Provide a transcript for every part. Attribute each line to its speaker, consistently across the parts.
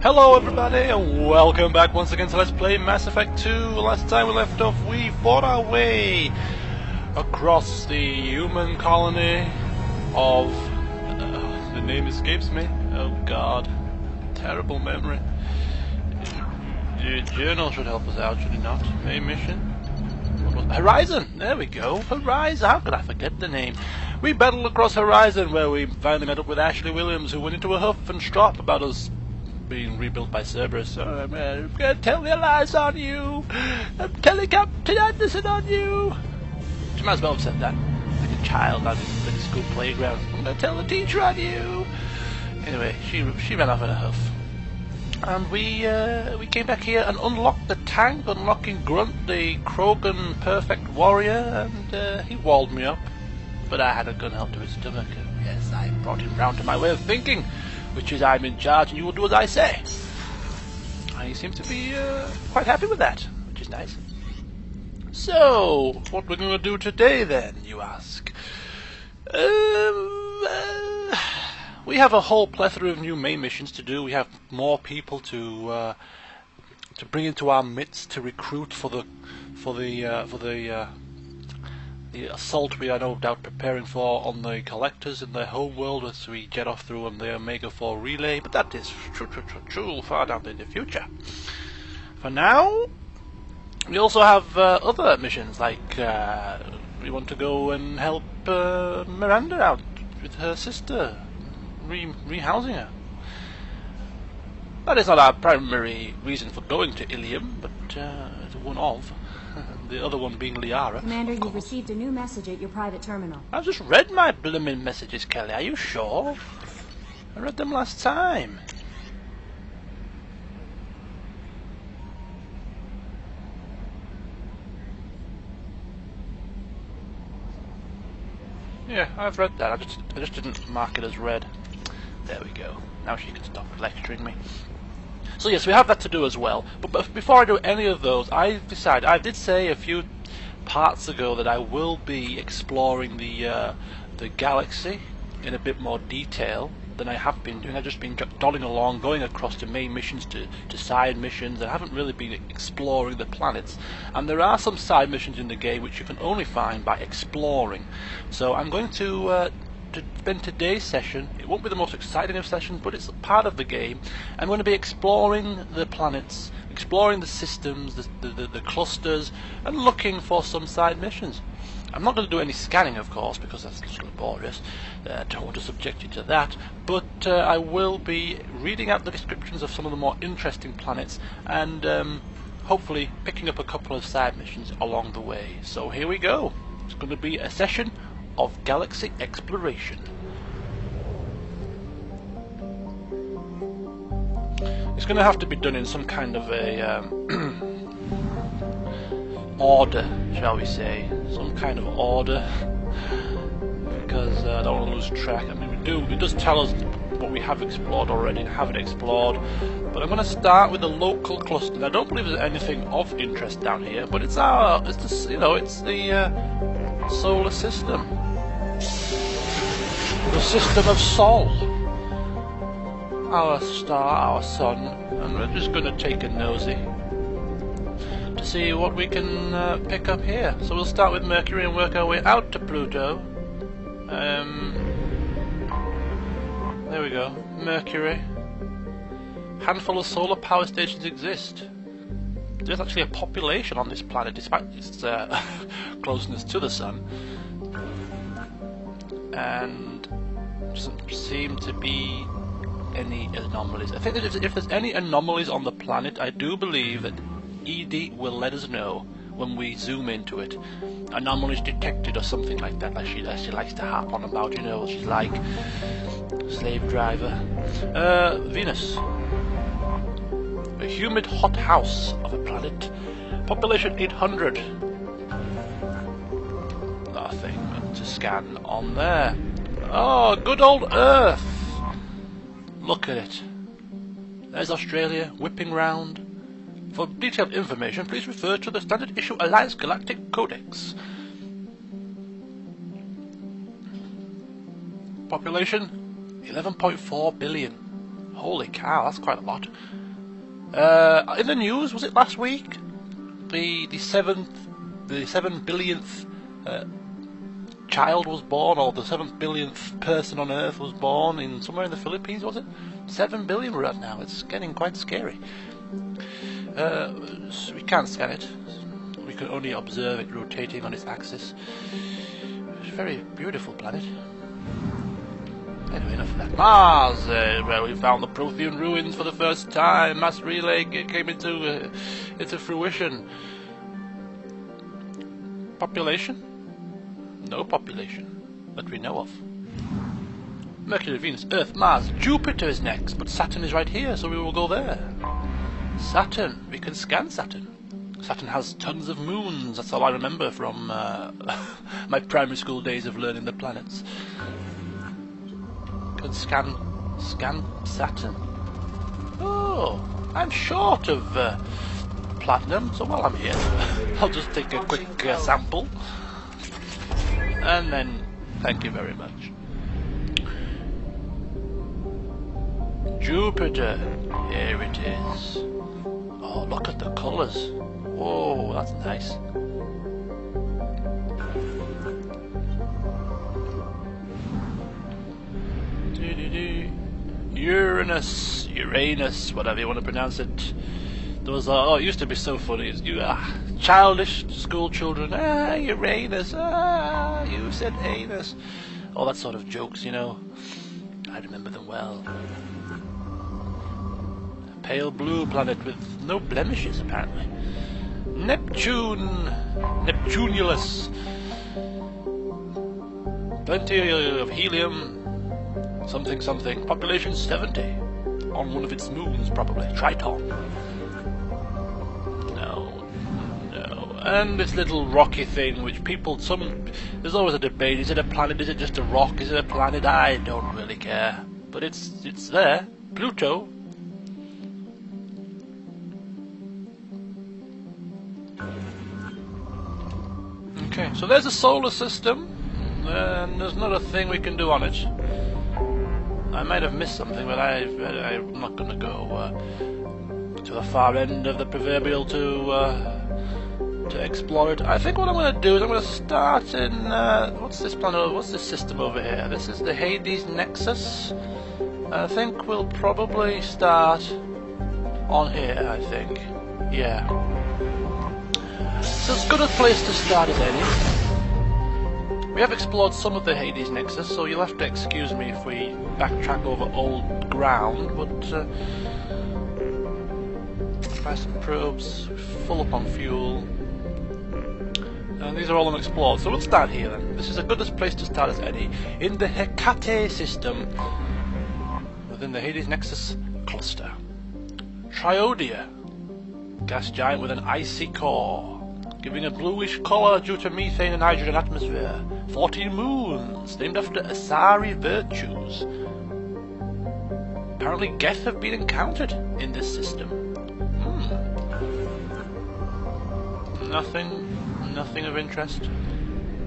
Speaker 1: Hello everybody and welcome back once again to Let's Play Mass Effect 2. Last time we left off, we fought our way across the human colony of... the name escapes me. Oh god. Terrible memory. The journal should help us out, should it not? Main mission? Horizon! There we go. Horizon! How could I forget the name? We battled across Horizon where we finally met up with Ashley Williams, who went into a huff and strop about us being rebuilt by Cerberus. I'm gonna tell the lies on you. I'm telling Captain Anderson on you. She might as well have said that like a child on the school playground. I'm gonna tell the teacher on you. Anyway, she ran off in a huff, and we came back here and unlocked the tank, unlocking Grunt, the Krogan perfect warrior, and he walled me up. But I had a gun held to his stomach. Yes, I brought him round to my way of thinking, which is I'm in charge and you will do as I say. And he seems to be quite happy with that, which is nice. So, what we're going to do today then, you ask? We have a whole plethora of new main missions to do. We have more people to bring into our midst to recruit for the assault we are no doubt preparing for on the collectors in their home world as we jet off through on the Omega 4 relay, but that is true far down in the future. For now, we also have other missions, like we want to go and help Miranda out with her sister, rehousing her. That is not our primary reason for going to Ilium, but it's one of. The other one being Liara.
Speaker 2: Commander, you've received a new message at your private terminal.
Speaker 1: I just read my blooming messages, Kelly. Are you sure? I read them last time. Yeah, I've read that. I just didn't mark it as read. There we go. Now she can stop lecturing me. So yes, we have that to do as well. But before I do any of those, I did say a few parts ago that I will be exploring the galaxy in a bit more detail than I have been doing. I've just been dodging along, going across to main missions, to side missions. I haven't really been exploring the planets. And there are some side missions in the game which you can only find by exploring. So I'm going to spend today's session. It won't be the most exciting of sessions, but it's a part of the game. I'm going to be exploring the planets, exploring the systems, the clusters, and looking for some side missions. I'm not going to do any scanning, of course, because that's just laborious. I don't want to subject you to that. But I will be reading out the descriptions of some of the more interesting planets, and hopefully picking up a couple of side missions along the way. So here we go. It's going to be a session of galaxy exploration. It's going to have to be done in some kind of a order, shall we say, some kind of order, because I don't want to lose track. I mean, it does tell us what we have explored already and haven't explored, but I'm going to start with the local cluster. I don't believe there's anything of interest down here, but it's the solar system. The system of Sol. Our star, our sun, and we're just going to take a nosy to see what we can pick up here. So we'll start with Mercury and work our way out to Pluto. There we go. Mercury. Handful of solar power stations exist. There's actually a population on this planet despite its closeness to the sun. And doesn't seem to be any anomalies. I think that if there's any anomalies on the planet, I do believe that ED will let us know when we zoom into it. Anomalies detected or something like that, like she likes to harp on about, you know, she's like slave driver. Venus. A humid hot house of a planet. Population 800. Nothing to scan on there. Oh, good old Earth! Look at it. There's Australia, whipping round. For detailed information, please refer to the Standard Issue Alliance Galactic Codex. Population 11.4 billion. Holy cow, that's quite a lot. In the news, was it last week? The 7 billionth child was born, or the 7 billionth person on Earth was born in somewhere in the Philippines, was it? 7 billion we're at now. It's getting quite scary. So we can't scan it. We can only observe it rotating on its axis. It's a very beautiful planet. Anyway, enough of that. Mars, where we found the Prothean ruins for the first time. Mass relay came into fruition. Population? No population that we know of. Mercury, Venus, Earth, Mars, Jupiter is next, but Saturn is right here, so we will go there. Saturn, we can scan Saturn. Saturn has tons of moons, that's all I remember from my primary school days of learning the planets. Can scan Saturn. Oh, I'm short of platinum, so while I'm here, I'll just take a quick sample. And then, thank you very much. Jupiter, here it is. Oh, look at the colours. Whoa, that's nice. Uranus, whatever you want to pronounce it. Those are, oh, it used to be so funny. Childish school children. Uranus. You said anus. All that sort of jokes, you know. I remember them well. A pale blue planet with no blemishes, apparently. Neptunulus. Plenty of helium. Something. Population 70. On one of its moons, probably. Triton. No. And this little rocky thing, which people, there's always a debate. Is it a planet? Is it just a rock? Is it a planet? I don't really care. But it's there. Pluto. Okay, so there's a solar system. And there's not a thing we can do on it. I might have missed something, but I'm not going to go to the far end of the proverbial to explore it. I think what I'm going to do is I'm going to start in what's this planet? What's this system over here? This is the Hades Nexus. I think we'll probably start on here. I think, yeah. So it's as good a place to start as any. We have explored some of the Hades Nexus, so you'll have to excuse me if we backtrack over old ground, but try some probes, full up on fuel, and these are all unexplored, so we'll start here then. This is as good a place to start as any, in the Hecate system, within the Hades Nexus cluster. Triodia, gas giant with an icy core, giving a bluish colour due to methane and hydrogen atmosphere. 14 moons, named after Asari virtues. Apparently Geth have been encountered in this system. Nothing of interest,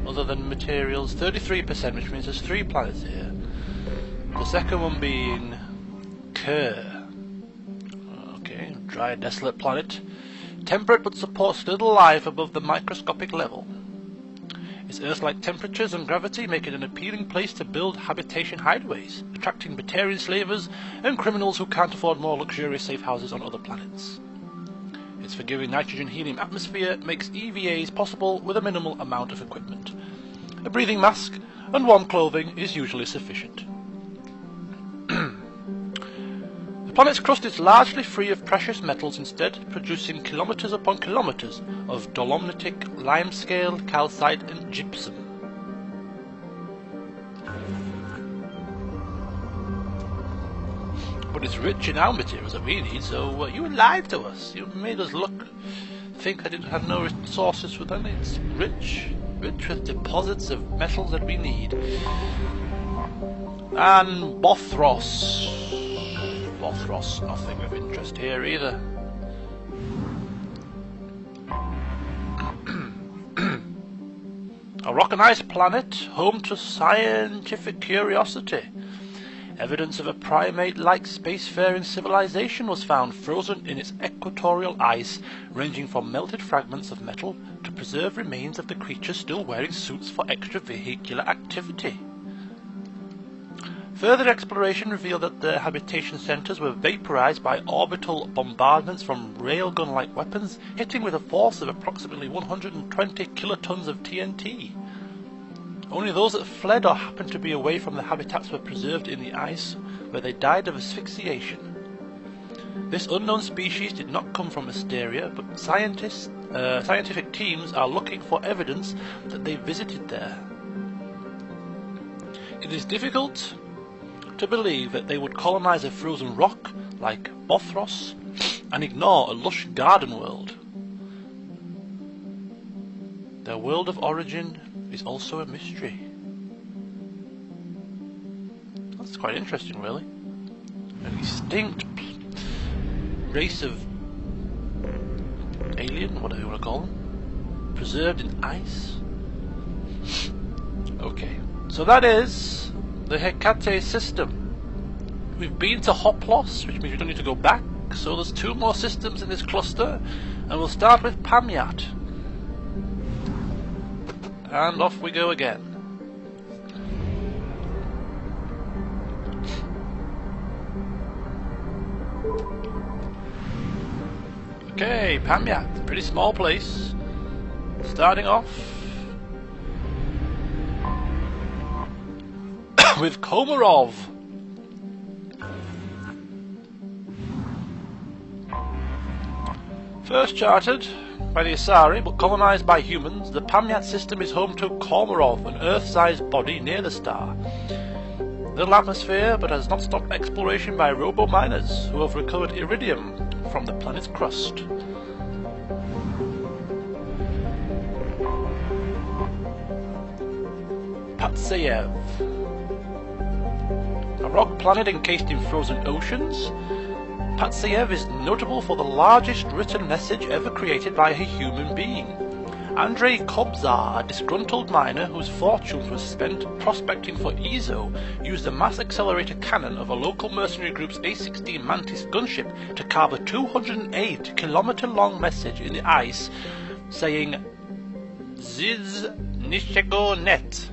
Speaker 1: other than materials. 33%, which means there's 3 planets here. The second one being Kerr. Okay, dry, desolate planet. Temperate but supports little life above the microscopic level. Its Earth-like temperatures and gravity make it an appealing place to build habitation hideaways, attracting Batarian slavers and criminals who can't afford more luxurious safe houses on other planets. Its forgiving nitrogen-helium atmosphere makes EVAs possible with a minimal amount of equipment. A breathing mask and warm clothing is usually sufficient. The planet's crust is largely free of precious metals, instead producing kilometres upon kilometres of dolomitic, limescale, calcite and gypsum. But it's rich in our materials that we need, so you lied to us. You made us think I didn't have no resources within it. It's rich with deposits of metals that we need. And Bothros. Bothros, nothing of interest here either. A rock and ice planet, home to scientific curiosity. Evidence of a primate-like spacefaring civilization was found frozen in its equatorial ice, ranging from melted fragments of metal to preserved remains of the creatures still wearing suits for extravehicular activity. Further exploration revealed that their habitation centers were vaporized by orbital bombardments from railgun-like weapons, hitting with a force of approximately 120 kilotons of TNT. Only those that fled or happened to be away from the habitats were preserved in the ice, where they died of asphyxiation. This unknown species did not come from Asteria, but scientific teams are looking for evidence that they visited there. It is difficult to believe that they would colonize a frozen rock like Bothros and ignore a lush garden world. Their world of origin is also a mystery. That's quite interesting, really. An extinct race of alien, whatever you want to call them, preserved in ice. Okay, so that is the Hecate system. We've been to Hoplos, which means we don't need to go back, so there's 2 more systems in this cluster, and we'll start with Pamyat. And off we go again. Okay, Pamyat, pretty small place. Starting off with Komarov. First charted by the Asari, but colonized by humans, the Pamyat system is home to Komarov, an Earth-sized body near the star. Little atmosphere, but has not stopped exploration by robo-miners, who have recovered iridium from the planet's crust. Patsayev, a rock planet encased in frozen oceans. Patsayev is notable for the largest written message ever created by a human being. Andrei Kobzar, a disgruntled miner whose fortunes were spent prospecting for Ezo, used the mass accelerator cannon of a local mercenary group's A-16 Mantis gunship to carve a 208-kilometer-long message in the ice saying Ziz Nichego Net,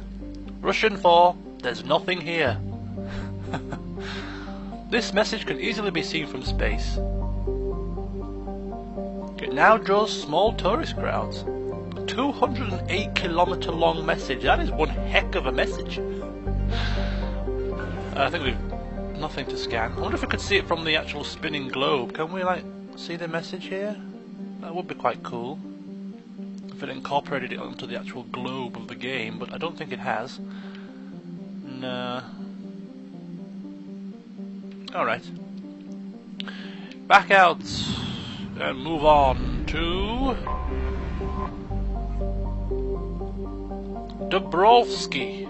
Speaker 1: Russian for "There's nothing here." This message can easily be seen from space. It now draws small tourist crowds. A 208-kilometer-long message, that is one heck of a message. I think we've nothing to scan. I wonder if we could see it from the actual spinning globe. Can we, see the message here? That would be quite cool if it incorporated it onto the actual globe of the game, but I don't think it has. No. Alright. Back out and move on to Dobrovsky,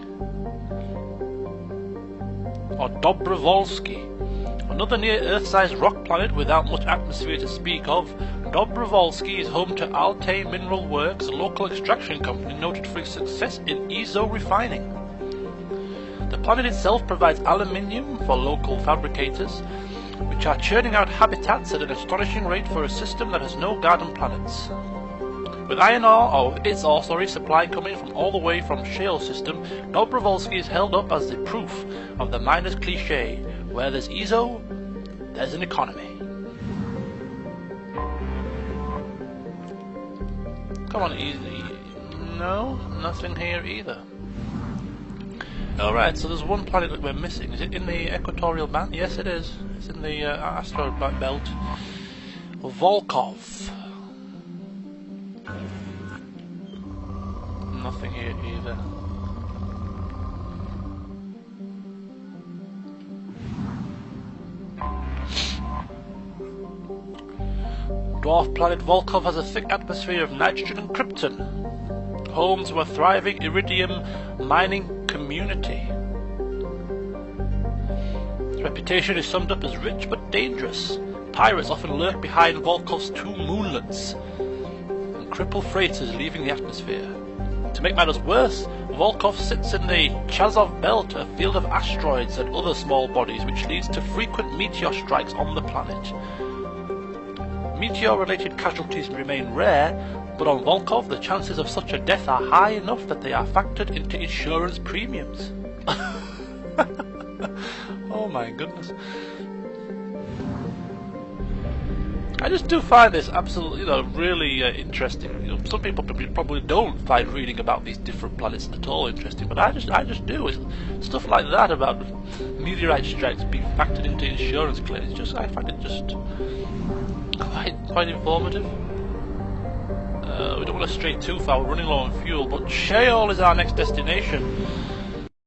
Speaker 1: or Dobrovolsky, another near Earth-sized rock planet without much atmosphere to speak of. Dobrovolsky is home to Altay Mineral Works, a local extraction company noted for its success in Ezo refining. The planet itself provides aluminium for local fabricators, which are churning out habitats at an astonishing rate for a system that has no garden planets. With iron ore, or its ore, supply coming from all the way from shale system, Dobrovolsky is held up as the proof of the miner's cliché: where there's Ezo, there's an economy. Come on, easy. No, nothing here either. Alright, so there's one planet that we're missing. Is it in the equatorial band? Yes, it is. It's in the asteroid belt. Volkov. Nothing here either. Dwarf planet Volkov has a thick atmosphere of nitrogen and krypton, home to a thriving iridium mining community. Its reputation is summed up as rich but dangerous. Pirates often lurk behind Volkov's 2 moonlets and cripple freighters leaving the atmosphere. To make matters worse, Volkov sits in the Chazov Belt, a field of asteroids and other small bodies which leads to frequent meteor strikes on the planet. Meteor-related casualties remain rare, but on Volkov the chances of such a death are high enough that they are factored into insurance premiums. Oh my goodness. I just do find this absolutely, really interesting. Some people probably don't find reading about these different planets at all interesting, but I just do. It's stuff like that about meteorite strikes being factored into insurance claims. I find it just quite informative. We don't want to stray too far. We're running low on fuel, but Sheol is our next destination.